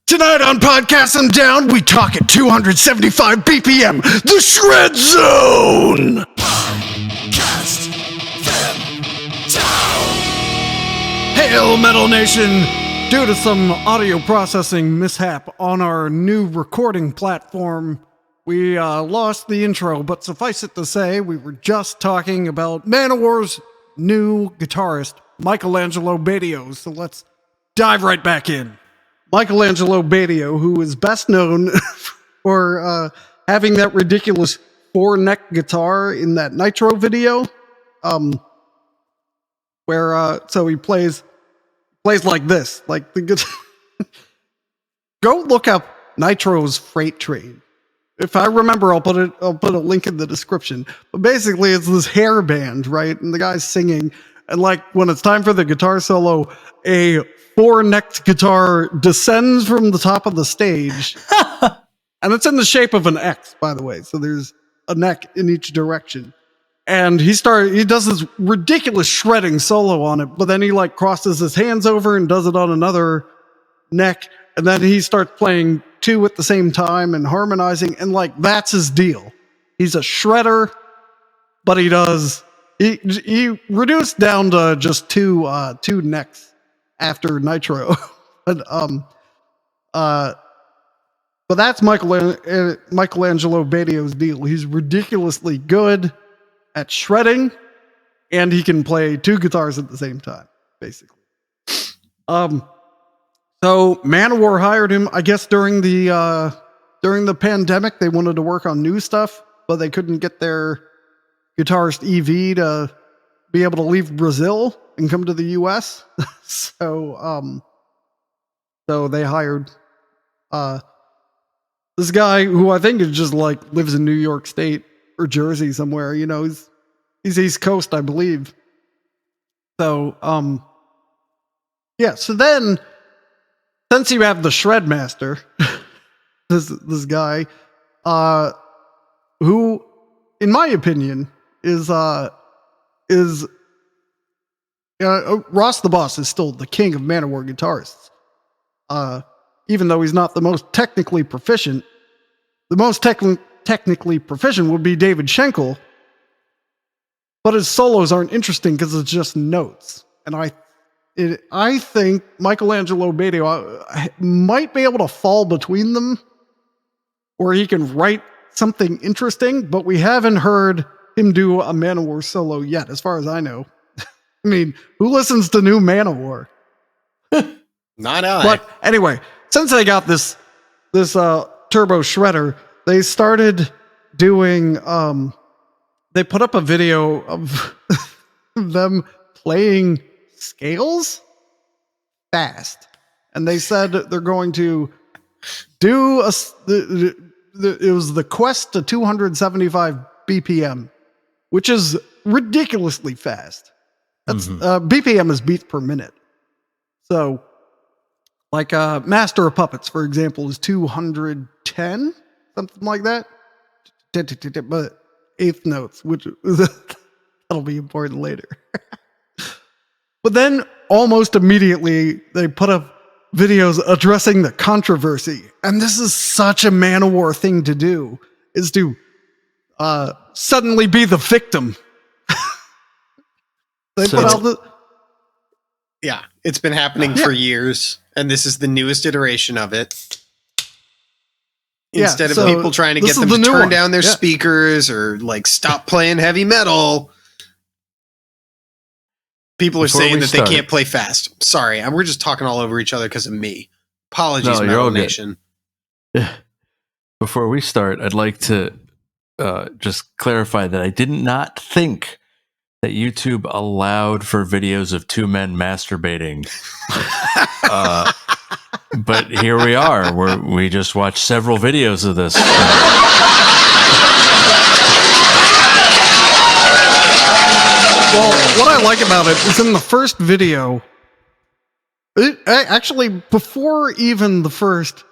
Tonight on Podcast I'm Down, we talk at 275 BPM, the Shred Zone! Podcast them down! Hail Metal Nation! Due to some audio processing mishap on our new recording platform, we lost the intro, but suffice it to say, we were just talking about MANOWAR's new guitarist, Michelangelo Badio, so let's dive right back in. Michelangelo Badio, who is best known for having that ridiculous four-neck guitar in that Nitro video, where so he plays like this, like the guitar. Go look up Nitro's Freight Train. If I remember, I'll put a link in the description. But basically, it's this hair band, right? And the guy's singing, and like when it's time for the guitar solo, a four-necked guitar descends from the top of the stage, and it's in the shape of an X, by the way. So there's a neck in each direction, and he does this ridiculous shredding solo on it. But then he like crosses his hands over and does it on another neck, and then he starts playing two at the same time and harmonizing, and like that's his deal. He's a shredder, but he reduced down to just two necks after Nitro. but that's Michelangelo Badio's deal. He's ridiculously good at shredding, and he can play two guitars at the same time, basically. So MANOWAR hired him, I guess, during the pandemic. They wanted to work on new stuff, but they couldn't get their guitarist EV to be able to leave Brazil and come to the US. so they hired this guy who I think is just like lives in New York State or Jersey somewhere. You know, he's East Coast, I believe. So yeah. So then, since you have the Shred Master, this guy, who, in my opinion, is Ross the Boss is still the king of MANOWAR guitarists. Even though he's not the most technically proficient, the most technically proficient would be David Schenkel, but his solos aren't interesting because it's just notes. And I think Michelangelo Badio might be able to fall between them, or he can write something interesting, but we haven't heard him do a MANOWAR solo yet, as far as I know. I mean, who listens to new MANOWAR? Not I. But anyway, since they got this turbo shredder, they started doing. They put up a video of them playing scales fast, and they said they're going to do it was the quest to 275 BPM, which is ridiculously fast. That's BPM is beats per minute. So like Master of Puppets, for example, is 210, something like that. But eighth notes, which that'll be important later. But then almost immediately they put up videos addressing the controversy. And this is such a MANOWAR thing to do, is to suddenly be the victim. Put out yeah, it's been happening for years, and this is the newest iteration of it. Instead of people trying to get them to turn down their speakers or like stop playing heavy metal, people are saying that they can't play fast. Sorry, we're just talking all over each other because of me. Apologies, Metal Nation. Before we start, I'd like to just clarify that I did not think that YouTube allowed for videos of two men masturbating. But here we are. We just watched several videos of this. Well, what I like about it is in the first video, actually, before even the first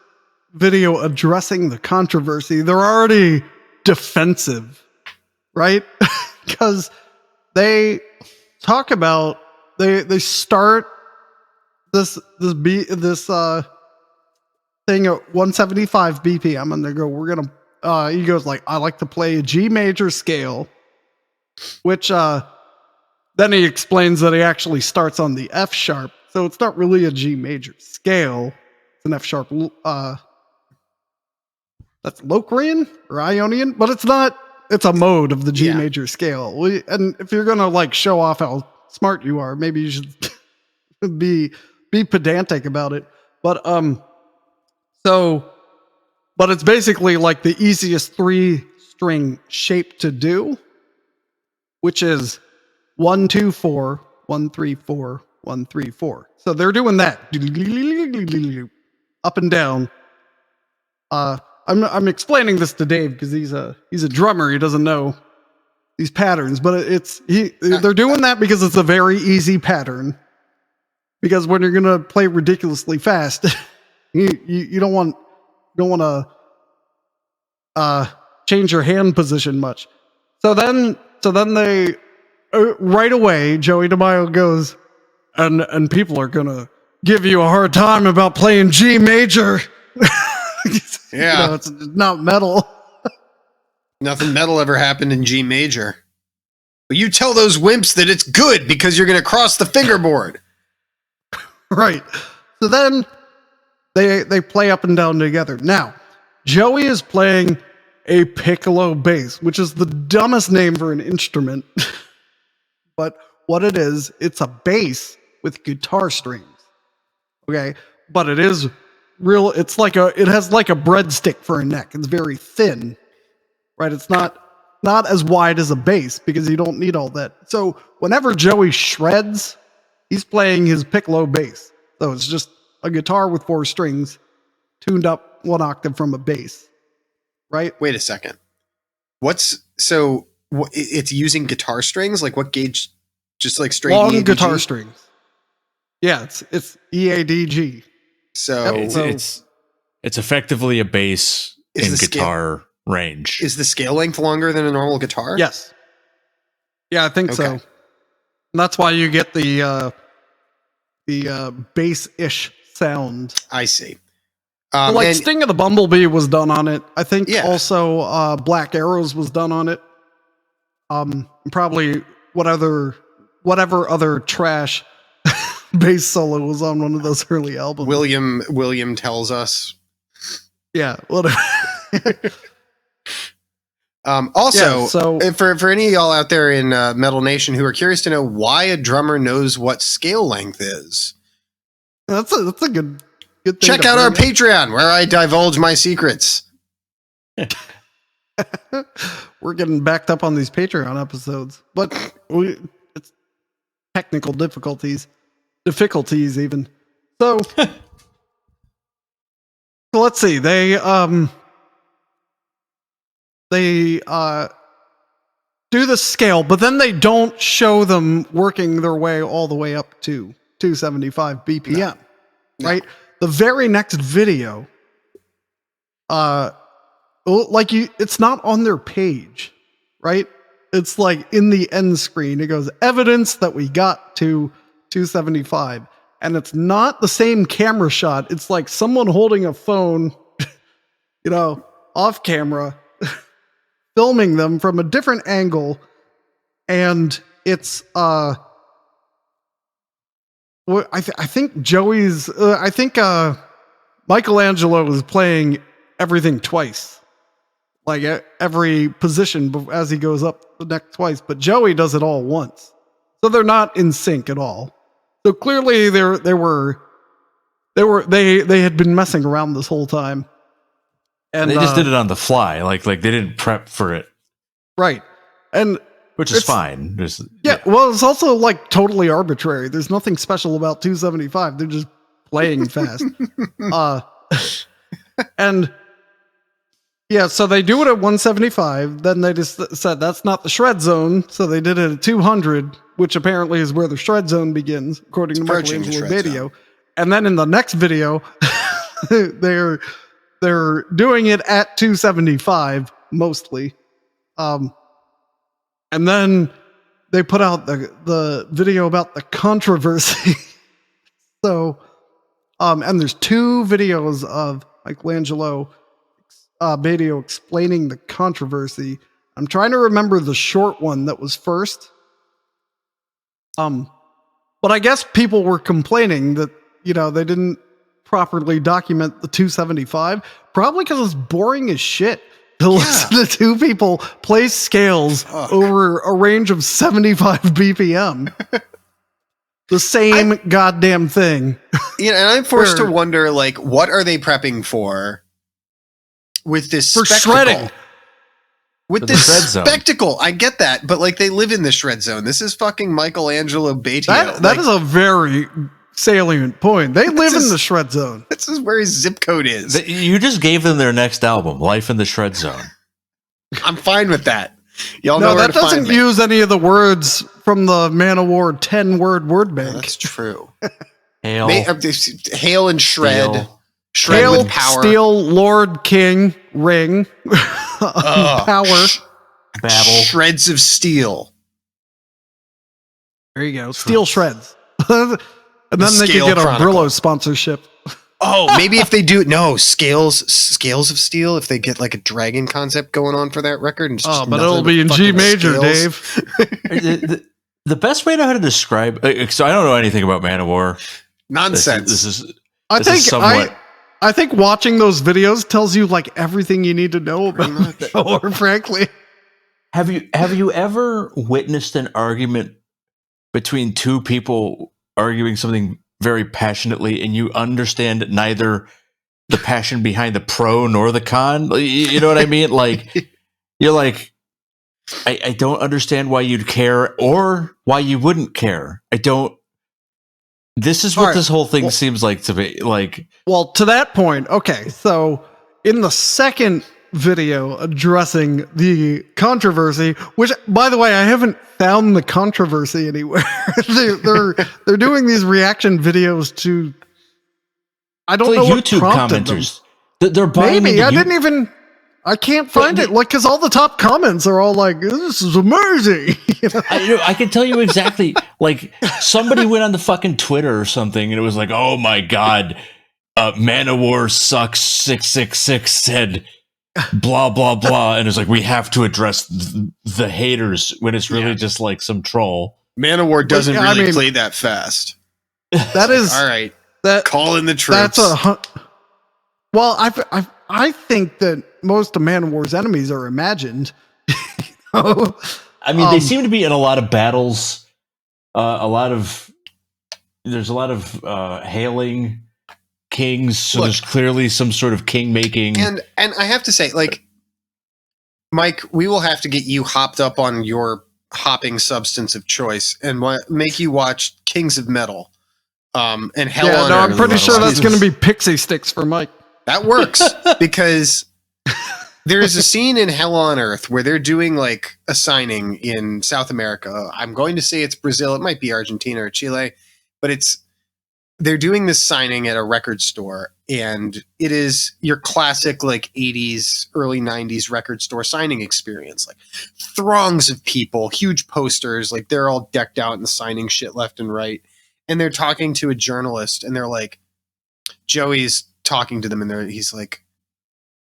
video addressing the controversy, they're already defensive, right? Because they talk about, they start this thing at 175 BPM, and they go, we're gonna. He goes like, I like to play a G major scale, which then he explains that he actually starts on the F sharp, so it's not really a G major scale. It's an F sharp. That's Locrian or Ionian, but it's not. It's a mode of the G major scale. And if you're gonna like show off how smart you are, maybe you should be pedantic about it. But but it's basically like the easiest 3-string shape to do, which is 1 2 4 1 3 4 1 3 4. So they're doing that up and down. I'm explaining this to Dave because he's a drummer. He doesn't know these patterns, but they're doing that because it's a very easy pattern. Because when you're gonna play ridiculously fast, you don't want to change your hand position much. So then they right away Joey DeMaio goes, and people are gonna give you a hard time about playing G major. Yeah, it's not metal. Nothing metal ever happened in G major. But you tell those wimps that it's good because you're going to cross the fingerboard. Right. So then they play up and down together. Now, Joey is playing a piccolo bass, which is the dumbest name for an instrument. But what it is, it's a bass with guitar strings. Okay? But it is real, it has like a breadstick for a neck. It's very thin, right? It's not as wide as a bass because you don't need all that. So whenever Joey shreds, he's playing his piccolo bass. So it's just a guitar with 4 strings tuned up 1 octave from a bass, right? Wait a second. It's using guitar strings? Like what gauge? Just like straight long EADG? Guitar strings. Yeah, it's EADG. So it's effectively a bass in guitar range. Is the scale length longer than a normal guitar? Yes. Yeah, I think so. And that's why you get the bass-ish sound. I see. Sting of the Bumblebee was done on it. I think also Black Arrows was done on it. Probably whatever other trash bass solo was on one of those early albums. William tells us. Yeah, whatever. For any of y'all out there in Metal Nation who are curious to know why a drummer knows what scale length is, that's a good thing. Check out our Patreon where I divulge my secrets. We're getting backed up on these Patreon episodes, but it's technical difficulties even. So let's see. They do the scale, but then they don't show them working their way all the way up to 275 BPM. No. Right? The very next video, it's not on their page, right? It's like in the end screen. It goes, evidence that we got to 275. And it's not the same camera shot. It's like someone holding a phone, off camera, filming them from a different angle. And it's, I think Joey's, Michelangelo is playing everything twice. Like every position as he goes up the neck twice, but Joey does it all once. So they're not in sync at all. So clearly they had been messing around this whole time. And they just did it on the fly. Like they didn't prep for it. Right. And which is fine. Well, it's also like totally arbitrary. There's nothing special about 275. They're just playing fast. And yeah, so they do it at 175. Then they just said that's not the shred zone. So they did it at 200, which apparently is where the shred zone begins, according to Michelangelo's video. And then in the next video, they're doing it at 275 mostly. And then they put out the video about the controversy. So, and there's 2 videos of Michelangelo video explaining the controversy. I'm trying to remember the short one that was first. But I guess people were complaining that, they didn't properly document the 275, probably because it's boring as shit to listen to two people play scales over a range of 75 BPM. The same goddamn thing. And I'm forced to wonder, like, what are they prepping for with this spectacle? Shredding. With this spectacle, I get that, but like they live in the shred zone. This is fucking Michelangelo Batio. That is a very salient point. They live in the shred zone. This is where his zip code is. You just gave them their next album, Life in the Shred Zone. I'm fine with that. Y'all know where that doesn't use any of the words from the MANOWAR 10-word word bank. That's true. Hail, hail and shred. Steel. Shred Hail, with power. Steel, Lord, King, Ring, Power. Babble. Shreds of steel. There you go. Steel shreds. And then they could get a Brillo sponsorship. Oh, maybe if they do scales of steel. If they get like a dragon concept going on for that record, and but it'll be in G major, scales. Dave. The best way to how to describe. So I don't know anything about MANOWAR. Nonsense. This is. I think watching those videos tells you like everything you need to know about MANOWAR, frankly. Have you ever witnessed an argument between two people arguing something very passionately, and you understand neither the passion behind the pro nor the con? You know what I mean? Like, you're like, I don't understand why you'd care or why you wouldn't care. I don't. This is what this whole thing seems like to be like. Well, to that point, okay. So in the second video addressing the controversy, which, by the way, I haven't found the controversy anywhere. they're doing these reaction videos to. I don't know what YouTube prompted commenters. They're buying maybe into I can't find it, like, because all the top comments are all like, "This is amazing." I can tell you exactly. Like, somebody went on the fucking Twitter or something, and it was like, "Oh my god, MANOWAR sucks." 666 said, blah blah blah, and it's like we have to address the haters when it's really just like some troll. MANOWAR doesn't play that fast. That is all right. Call in the troops. Well, I think that most of MANOWAR's enemies are imagined. I mean, they seem to be in a lot of battles. There's a lot of hailing kings, so there's clearly some sort of king making. And I have to say, like, Mike, we will have to get you hopped up on your hopping substance of choice and make you watch Kings of Metal. And Hell on Earth. I'm pretty sure that's going to be Pixie Sticks for Mike. That works because there's a scene in Hell on Earth where they're doing like a signing in South America. I'm going to say it's Brazil. It might be Argentina or Chile, but they're doing this signing at a record store, and it is your classic like 80s, early 90s record store signing experience. Like throngs of people, huge posters, like they're all decked out and signing shit left and right. And they're talking to a journalist, and they're like, Joey's talking to them, and he's like,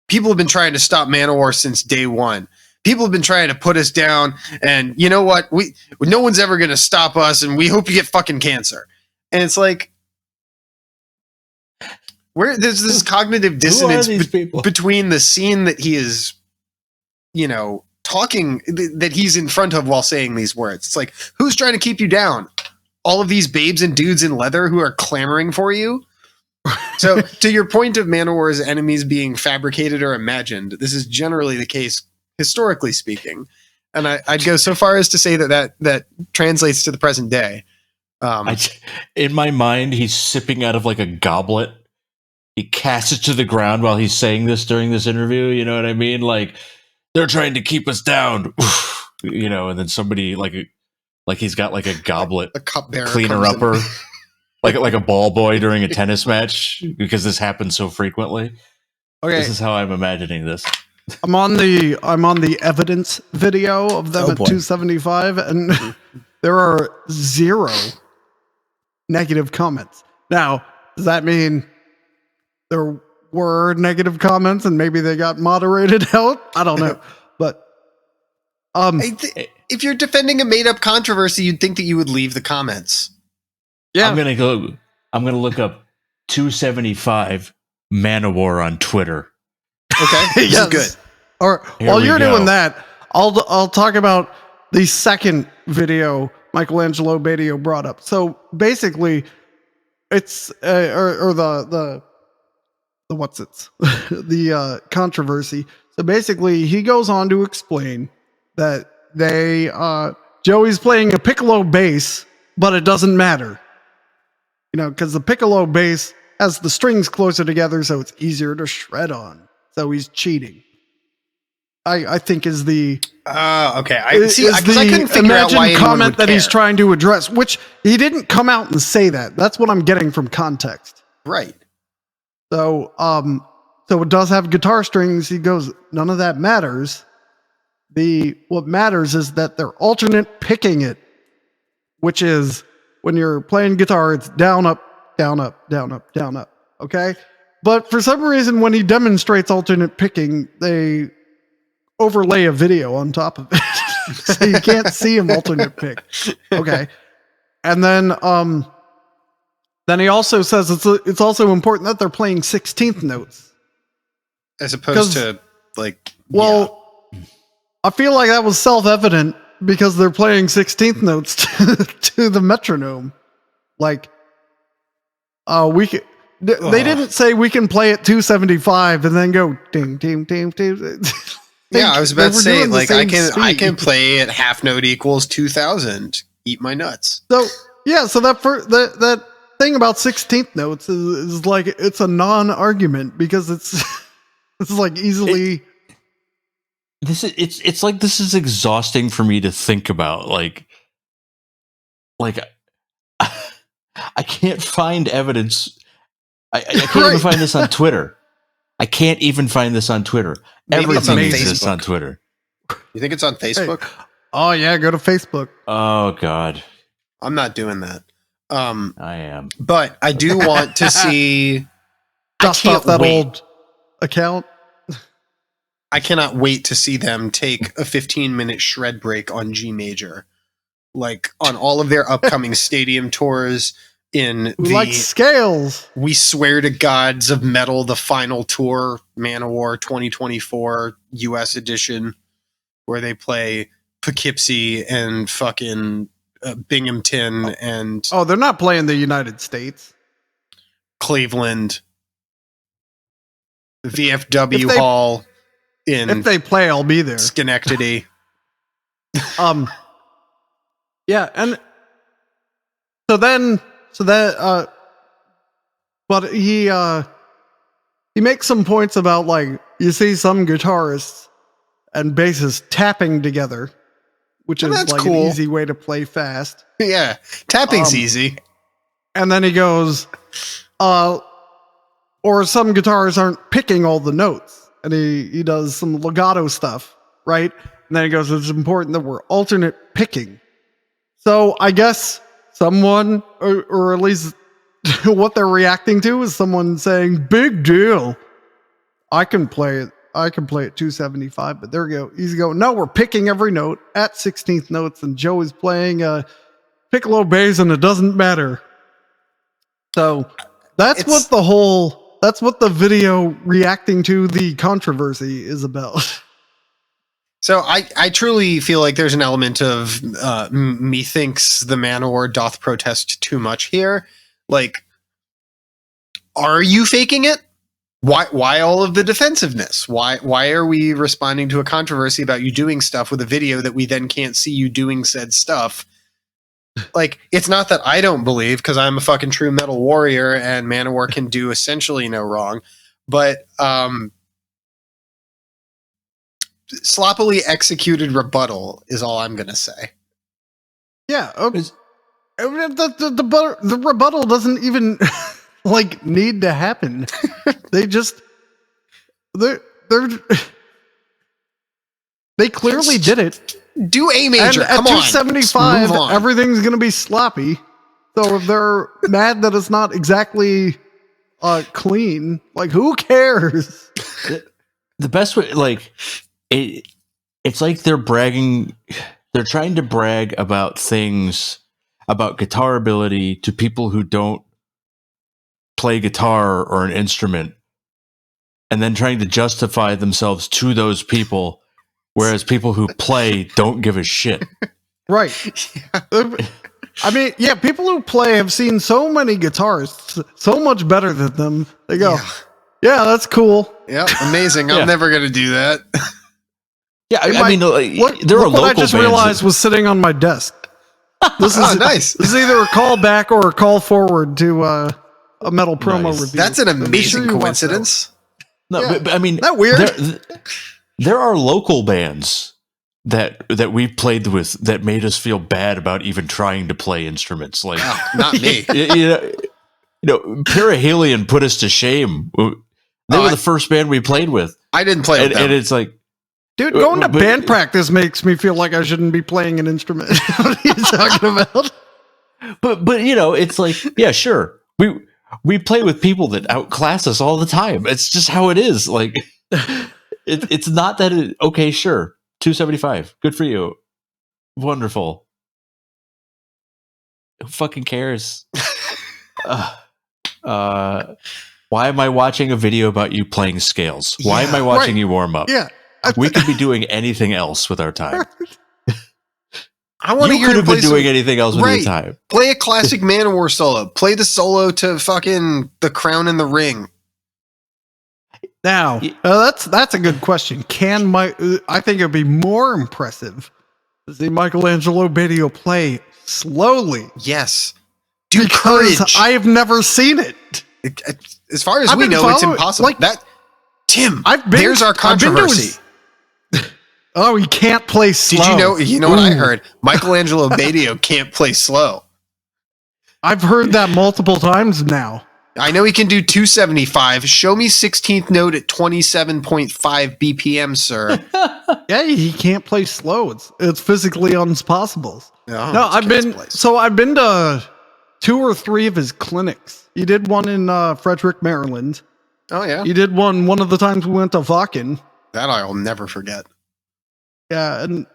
people have been trying to stop MANOWAR since day one. People have been trying to put us down, and you know what? No one's ever going to stop us, and we hope you get fucking cancer. And it's like, where there's this cognitive dissonance between the scene that he is, talking, that he's in front of while saying these words. It's like, who's trying to keep you down? All of these babes and dudes in leather who are clamoring for you? So, to your point of MANOWAR's enemies being fabricated or imagined, this is generally the case, historically speaking. And I'd go so far as to say that translates to the present day. In my mind, he's sipping out of like a goblet. He casts it to the ground while he's saying this during this interview. You know what I mean? Like, they're trying to keep us down. And then somebody like he's got like a goblet, a cupbearer cleaner upper. Like a ball boy during a tennis match, because this happens so frequently. Okay, this is how I'm imagining this. I'm on the evidence video of them at 275, and there are 0 negative comments. Now, does that mean they're were negative comments and maybe they got moderated out. I don't know. But if you're defending a made-up controversy, you'd think that you would leave the comments. yeah. I'm gonna look up 275 MANOWAR on Twitter. Okay, this Yes. is good. Or Here while we you're go. doing that, I'll talk about the second video Michelangelo Badio brought up. So basically, it's or the what's it the controversy. So basically, he goes on to explain that Joey's playing a piccolo bass, but it doesn't matter, because the piccolo bass has the strings closer together, so it's easier to shred on. So he's cheating. I think is the Okay. I see because I couldn't figure out imagined why anyone comment would that he's care. trying to address, which he didn't come out and say that. That's what I'm getting from context. Right. So it does have guitar strings. He goes, none of that matters. What matters is that they're alternate picking it, which is when you're playing guitar, it's down, up, down, up, down, up, down, up. Okay. But for some reason, when he demonstrates alternate picking, they overlay a video on top of it. So you can't see him alternate pick. Okay. And then he also says it's also important that they're playing 16th notes. As opposed to like, well, I feel like that was self-evident because they're playing 16th notes to the metronome. Like, they didn't say we can play at 275 and then go ding, ding, ding, ding. Yeah, I was about to say, like, I can speed. play at half note equals 2000. Eat my nuts. So yeah, so that thing about 16th notes is like it's a non-argument because it's like easily. It's like this is exhausting for me to think about. Like I can't find evidence. I can't even find this on Twitter. I can't even find this on Twitter. Maybe it's on Everything exists Facebook. on Twitter. You think it's on Facebook? Oh yeah, go to Facebook. Oh God, I'm not doing that. I am. But I do want to see. Dust can't off that wait. old account. I cannot wait to see them take a 15-minute shred break on G major, like on all of their upcoming stadium tours. In We the like scales. We Swear to Gods of Metal, the final tour, MANOWAR 2024 US edition, where they play Poughkeepsie and fucking Binghamton and Oh, they're not playing the United States. Cleveland, VFW If they- Hall in If they play, I'll be there. Schenectady. Yeah, and but he makes some points about, like, you see some guitarists and bassists tapping together, which Well, is that's like cool. an easy way to play fast. Yeah, tapping's easy. And then he goes, or some guitars aren't picking all the notes, and he does some legato stuff, right? And then he goes, it's important that we're alternate picking. So I guess someone, or at least what they're reacting to is someone saying, big deal. I can play it at 275, but there we go. He's going, no, we're picking every note at 16th notes, and Joe is playing piccolo bass, and it doesn't matter. So that's what the video reacting to the controversy is about. So I truly feel like there's an element of methinks the MANOWAR doth protest too much here. Like, are you faking it? Why all of the defensiveness? Why are we responding to a controversy about you doing stuff with a video that we then can't see you doing said stuff? Like, it's not that I don't believe, because I'm a fucking true metal warrior and MANOWAR can do essentially no wrong, but sloppily executed rebuttal is all I'm gonna say. Yeah. The rebuttal doesn't even like need to happen. They clearly did it. Do A major. And at Come on. Just 275, move on. everything's going to be sloppy. So if they're mad that it's not exactly clean. Like, who cares? The best way, like, it's like they're bragging. They're trying to brag about things, about guitar ability to people who don't play guitar or an instrument, and then trying to justify themselves to those people, whereas people who play don't give a shit. Right. I mean, yeah, people who play have seen so many guitarists so much better than them. They go, yeah, that's cool. Yeah, amazing. Yeah. I'm never going to do that. Yeah, I mean, there are look local what I just bands realized was sitting on my desk. This is nice. This is either a call back or a call forward to a metal promo Nice. review. That's an So be amazing sure you watch coincidence. No, Yeah. but I mean, Isn't that weird? There are local bands that we played with that made us feel bad about even trying to play instruments. Like, Oh, not me. you know, Perihelion put us to shame. They were the first band we played with, I didn't play with them. and it's like, Dude, going to but- band practice makes me feel like I shouldn't be playing an instrument. What are you talking about? but you know, it's like, yeah, sure, we play with people that outclass us all the time. It's just how it is. Like, it's not that okay, sure, 275, good for you, wonderful. Who fucking cares? Why am I watching a video about you playing scales? Why am I watching you warm up? Yeah. We could be doing anything else with our time. I want to You hear could him have been play doing anything else with your Right. time. Play a classic Manowar solo. Play the solo to fucking The Crown and the Ring. Now, that's a good question. I think it'd be more impressive to see Michelangelo Badio play slowly. Yes. Do Because courage. I have never seen it. As far as I've we been know, it's following- impossible. like, Tim, I've been- there's our I've been to controversy. Oh, he can't play slow. Did you know? You know what I Ooh. heard? Michelangelo Badio can't play slow. I've heard that multiple times now. I know he can do 275. Show me 16th note at 27.5 BPM, sir. Yeah, he can't play slow. It's physically impossible. Oh, No, it's I've Kid's been place. so I've been to 2 or 3 of his clinics. He did one in Frederick, Maryland. Oh yeah, He did one of the times we went to Vaken. that I'll never forget. Yeah, and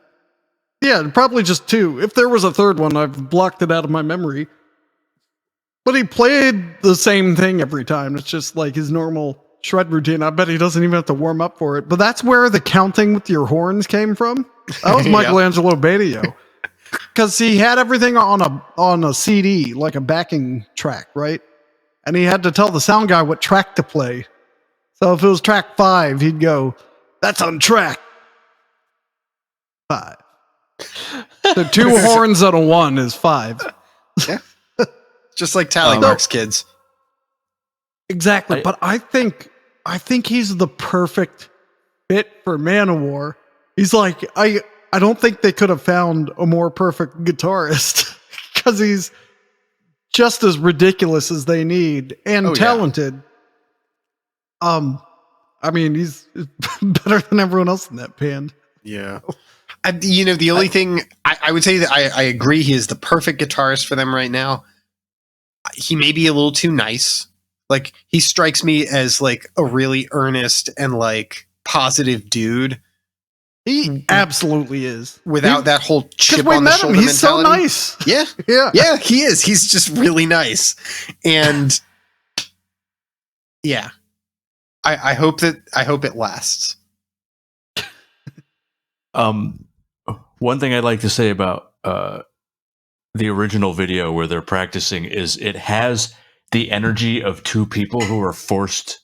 yeah, probably just 2. If there was a third one, I've blocked it out of my memory. But he played the same thing every time. It's just like his normal shred routine. I bet he doesn't even have to warm up for it. But that's where the counting with your horns came from. That was Yeah. Michelangelo Badio. Because he had everything on a CD, like a backing track, right? And he had to tell the sound guy what track to play. So if it was track 5, he'd go, "That's on track 5." So 2 horns on a 1 is 5. Just like tally Um, marks, kids. Exactly. But I think he's the perfect fit for Manowar. He's like, I don't think they could have found a more perfect guitarist because he's just as ridiculous as they need and Oh, yeah. talented. I mean, he's better than everyone else in that band. Yeah. The only thing I would say that I agree he is the perfect guitarist for them right now. He may be a little too nice. Like, he strikes me as like a really earnest and like positive dude He absolutely is. without that whole Because chip we on the met him. shoulder He's so mentality. nice. Yeah. Yeah. Yeah, he is. He's just really nice. And yeah. I hope it lasts. One thing I'd like to say about the original video where they're practicing is it has the energy of 2 people who are forced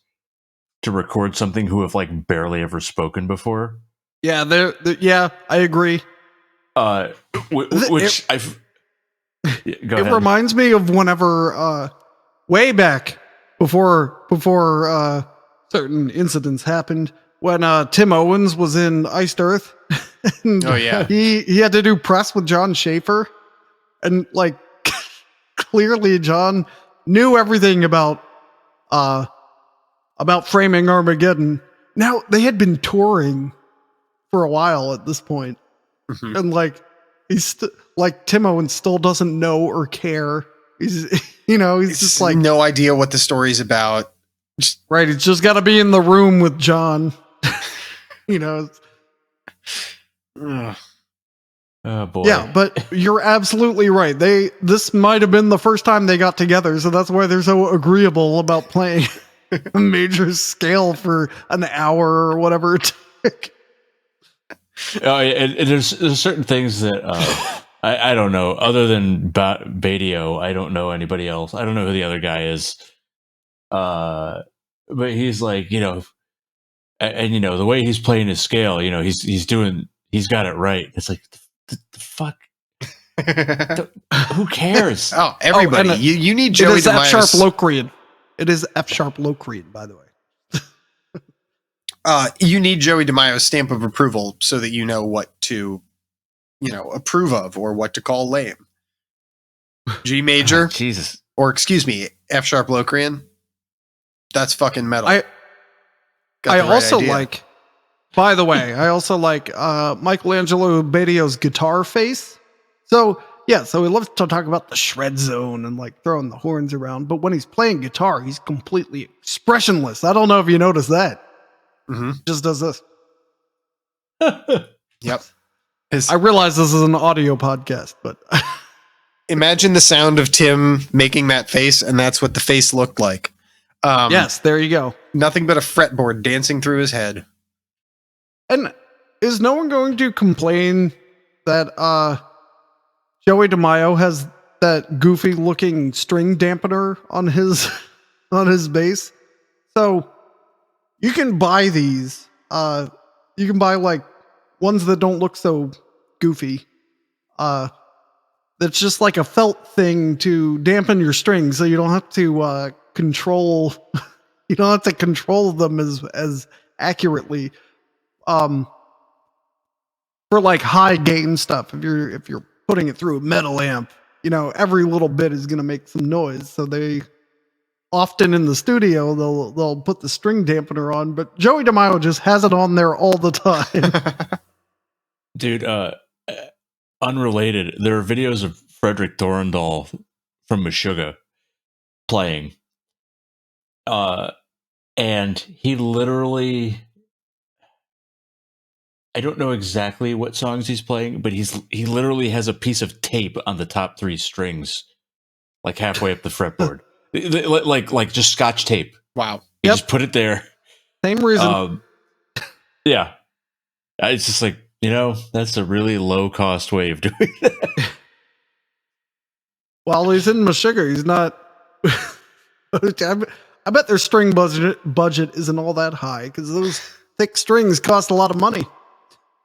to record something who have like barely ever spoken before. Yeah, yeah, I agree. Which I've yeah, go It ahead. reminds me of whenever way back before certain incidents happened when Tim Owens was in Iced Earth. And Oh, yeah. he had to do press with John Schaefer, and like clearly John knew everything about framing Armageddon. Now they had been touring for a while at this point. Mhm. And like he's like Tim Owens still doesn't know or care. He's You know, he's It's just like, no idea what the story's about. right. He's just got to be in the room with John. You know, Ugh. Oh boy. yeah, but you're absolutely right. This might have been the first time they got together, so that's why they're so agreeable about playing a major scale for an hour or whatever it took. Oh, and there's certain things that I don't know. Other than Badio, I don't know anybody else. I don't know who the other guy is. But he's like, and the way he's playing his scale, he's got it right. It's like the fuck. Who cares? Oh, everybody! and you need It Joey is F sharp DeMaios. Locrian. It is F sharp Locrian, by the way. You need Joey DeMaio's stamp of approval so that you know what to, approve of or what to call lame. G major, Jesus. or excuse me, F sharp Locrian. That's fucking metal. I Got the right also idea. like. By the way, I also like Michelangelo Badio's guitar face. So he loves to talk about the shred zone and like throwing the horns around. But when he's playing guitar, he's completely expressionless. I don't know if you noticed that. Mhm. Just does this. Yep. I realize this is an audio podcast, but Imagine the sound of Tim making that face, and that's what the face looked like. yes, there you go. Nothing but a fretboard dancing through his head. And is no one going to complain that Joey DeMaio has that goofy looking string dampener on his bass? So you can buy these. You can buy like ones that don't look so goofy. That's just like a felt thing to dampen your strings, so you don't have to control. You don't have to control them as accurately. For like high gain stuff, if you're putting it through a metal amp, every little bit is going to make some noise. So they often in the studio they'll put the string dampener on, but Joey DeMaio just has it on there all the time. Dude, unrelated, there are videos of Frederick Thorndal from Meshuggah playing. And he literally, I don't know exactly what songs he's playing, but he literally has a piece of tape on the top 3 strings, like halfway up the fretboard. like just Scotch tape. Wow. He Yep. just put it there. Same reason. Yeah. It's just like, that's a really low cost way of doing that. While he's in Meshuggah, he's not. I bet their string budget isn't all that high because those thick strings cost a lot of money.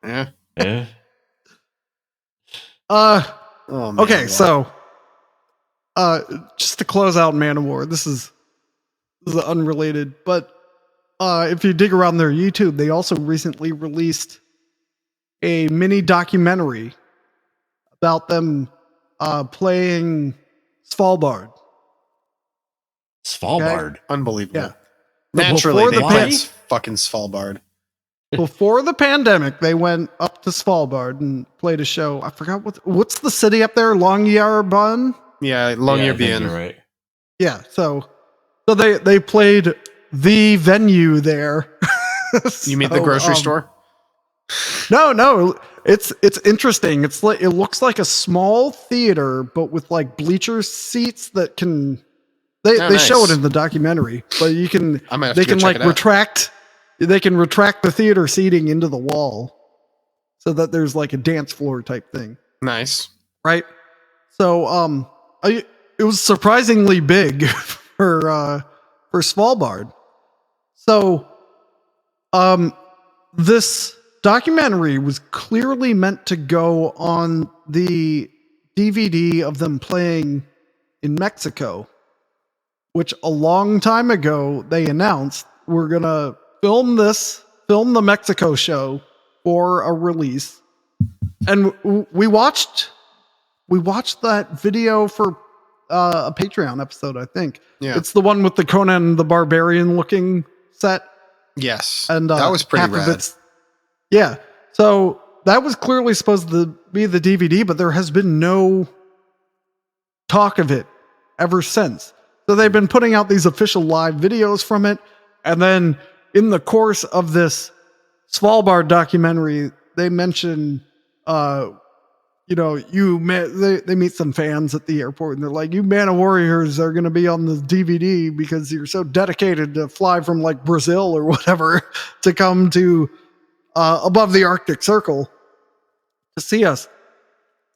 Yeah. Yeah. Oh, man. Okay, so just to close out MANOWAR, this is unrelated, but if you dig around their YouTube, they also recently released a mini documentary about them playing Svalbard. Svalbard. Unbelievable. Yeah. Naturally, Before they the played pan- fucking Svalbard. Before the pandemic, they went up to Svalbard and played a show. I forgot what's the city up there, Longyearbyen. Yeah, Yeah, I think Longyearbyen. you're right. Yeah, so they played the venue there. You mean the grocery store? No, it's interesting. It's like it looks like a small theater, but with like bleacher seats that can. They nice. show it in the documentary, but you can. I might have They to go can check like it out. retract. They can retract the theater seating into the wall, so that there's like a dance floor type thing. Nice. Right. So it was surprisingly big for Svalbard. So this documentary was clearly meant to go on the DVD of them playing in Mexico, which a long time ago they announced we're gonna film the Mexico show for a release. And we watched that video for a Patreon episode, I think. Yeah. It's the one with the Conan the Barbarian looking set. Yes. And that was pretty half of rad. it's yeah. So that was clearly supposed to be the DVD, but there has been no talk of it ever since. So they've been putting out these official live videos from it. And then in the course of this Svalbard documentary, they mention, they meet some fans at the airport and they're like, you Man of Warriors are going to be on the DVD because you're so dedicated to fly from like Brazil or whatever to come to above the Arctic Circle to see us.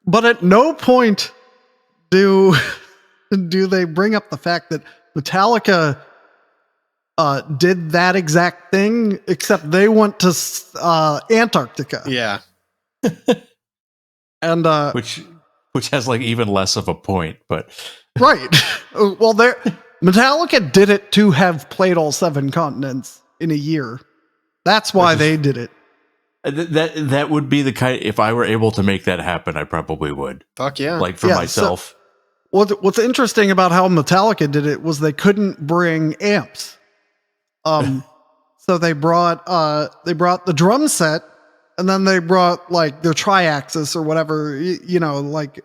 But at no point do they bring up the fact that Metallica did that exact thing, except they went to Antarctica. Yeah. And which has like even less of a point, but right. Well, Metallica did it to have played all 7 continents in a year. That's why they did it. That would be the kind. If I were able to make that happen, I probably would. Fuck yeah. Like for myself. So, what's interesting about how Metallica did it was they couldn't bring amps. So they brought the drum set, and then they brought like their triaxis or whatever, like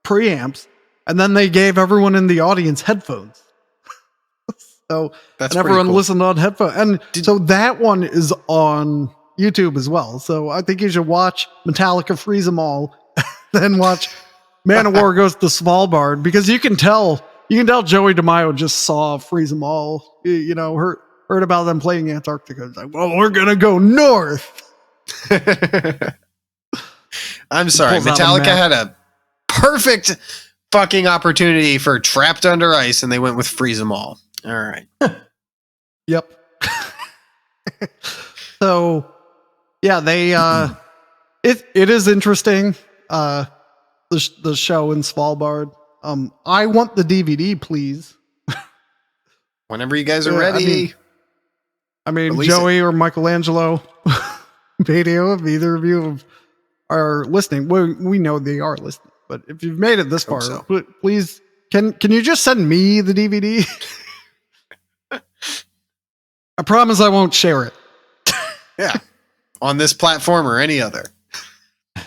preamps, and then they gave everyone in the audience headphones. So that's and everyone cool. listened on headphones, and so that one is on YouTube as well. So I think you should watch Metallica Freeze 'Em All, then watch MANOWAR Goes to Svalbard, because you can tell Joey DeMaio just saw Freeze 'Em All, heard about them playing Antarctica. It's like, well, we're gonna go north. I'm sorry, Metallica had a perfect fucking opportunity for Trapped Under Ice, and they went with Freeze 'Em All. All right. Yep. So, yeah, they it is interesting. The show in Svalbard. I want the DVD, please. Whenever you guys are ready. I mean, Release Joey or Michelangelo, video, if either of you are listening. We know they are listening, but if you've made it this far, so. please, can you just send me the DVD? I promise I won't share it. Yeah. On this platform or any other.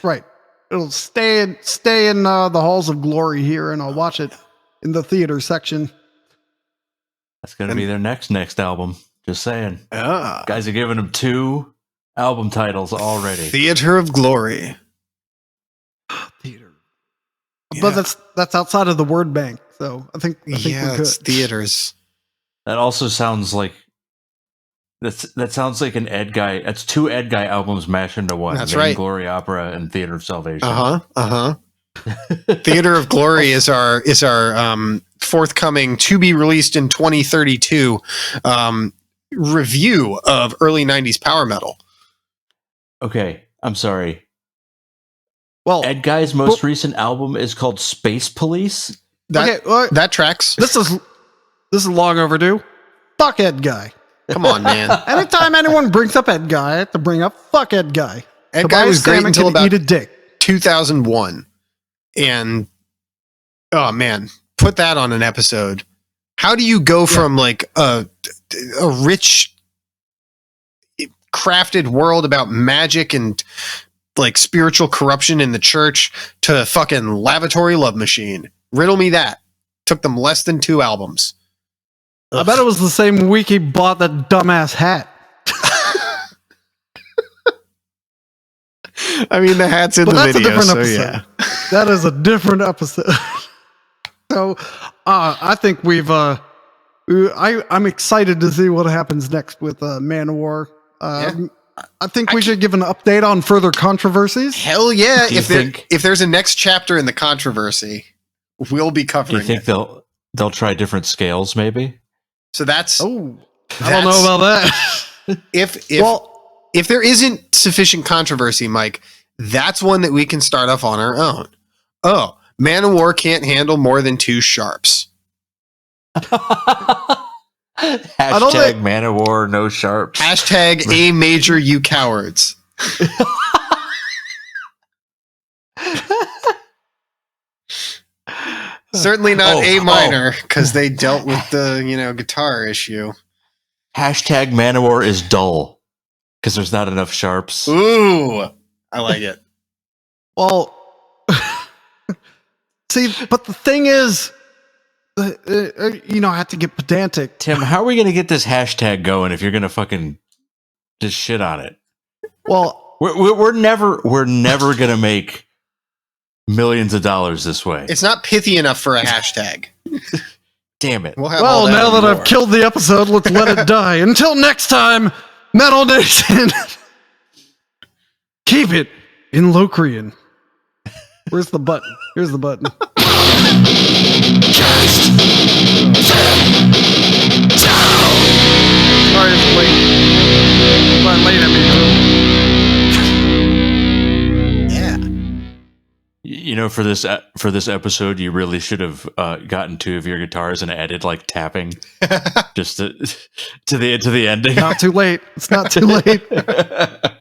Right. It'll stay in the halls of glory here, and I'll watch it in the theater section. That's going to be their next album. Just saying. Guys are giving them 2 album titles already. Theater of Glory. Theater. Yeah. But that's outside of the word bank, so I think we could. It's theaters. That also sounds like that sounds like an Ed Guy. That's 2 Ed Guy albums mashed into one. That's right. Glory Opera and Theater of Salvation. Theater of Glory is our forthcoming, to be released in 2032 review of early 90s power metal. Okay, I'm sorry. Well, Ed Guy's most recent album is called Space Police. That tracks. This is long overdue. Fuck Ed Guy. Come on, man. Anytime anyone brings up Ed Guy, I have to bring up fuck Ed Guy. Ed Guy was great until about eat a dick. 2001. And oh man, put that on an episode. How do you go from like a rich crafted world about magic and like spiritual corruption in the church to fucking lavatory love machine? Riddle me that. Took them less than 2 albums. I bet it was the same week he bought that dumbass hat. I mean, the hat's in the that's video, a different so episode. yeah. That is a different episode. So, I think I'm excited to see what happens next with MANOWAR. I think we should give an update on further controversies. Hell yeah! If there's a next chapter in the controversy, we'll be covering. Do you think they'll try different scales, maybe? So that's. I don't know about that. If there isn't sufficient controversy, Mike, that's one that we can start off on our own. Oh, MANOWAR can't handle more than 2 sharps. Hashtag MANOWAR, no sharps. Hashtag A major, you cowards. Certainly not A minor, because they dealt with the guitar issue. Hashtag MANOWAR is dull, because there's not enough sharps. Ooh, I like it. Well, see, but the thing is, I have to get pedantic. Tim, how are we going to get this hashtag going if you're going to fucking just shit on it? Well, We're never going to make millions of dollars this way. It's not pithy enough for a hashtag. Damn it. We'll have all now and that I've more. killed the episode, let's let it die. Until next time, Metal Nation. Keep it in Locrian. Where's the button? Here's the button. Sorry, it's late. Not late at me. Yeah. For this episode, you really should have gotten two of your guitars and added like tapping, just to the ending. Not too late. It's not too late.